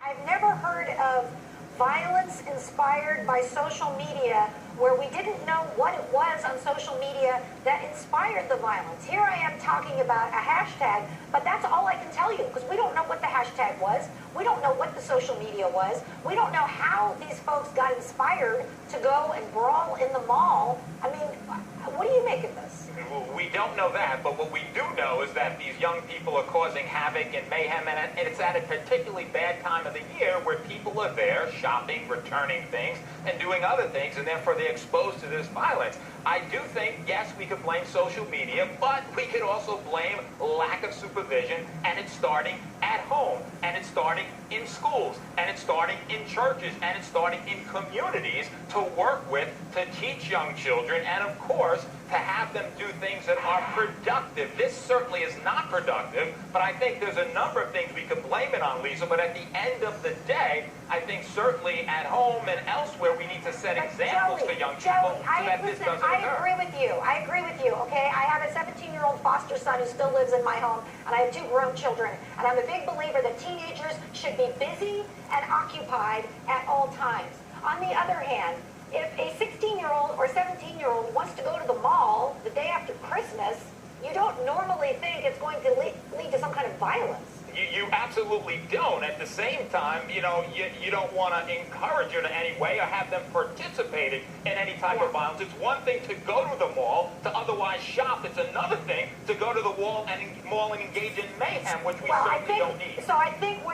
I've never heard of violence inspired by social media where we didn't know what it was on social media that inspired the violence. Here I am talking about a hashtag, but that's all I can tell you because we don't know what the hashtag was. We don't know what the social media was. We don't know how these folks got inspired to go and brawl in the mall. I mean, what do you make of this? We don't know that, but what we do know is that these young people are causing havoc and mayhem, and it's at a particularly bad time of the year where people are there shopping, returning things, and doing other things, and therefore they're exposed to this violence. I do think, yes, we could blame social media, but we could also blame lack of supervision, and it's starting at home, and it's starting in schools, and it's starting in churches, and it's starting in communities to work with, to teach young children, and of course, to have them do things that are productive. This certainly is not productive, but I think there's a number of things we can blame it on, Lisa, but at the end of the day, I think certainly at home and elsewhere, we need to set examples for young people so that this doesn't occur. I agree with you. I agree with you, okay? I have a 17-year-old foster son who still lives in my home, and I have 2 grown children, and I'm a big believer that teenagers should be busy and occupied at all times. On the other hand, if a 16-year-old or 17-year-old wants to go to the mall the day after Christmas, you don't normally think it's going to lead to some kind of violence. You absolutely don't. At the same time, you don't want to encourage it in any way or have them participating in any type of violence. It's one thing to go to the mall to otherwise shop. It's another thing to go to the mall and engage in mayhem, which we certainly don't need. So I think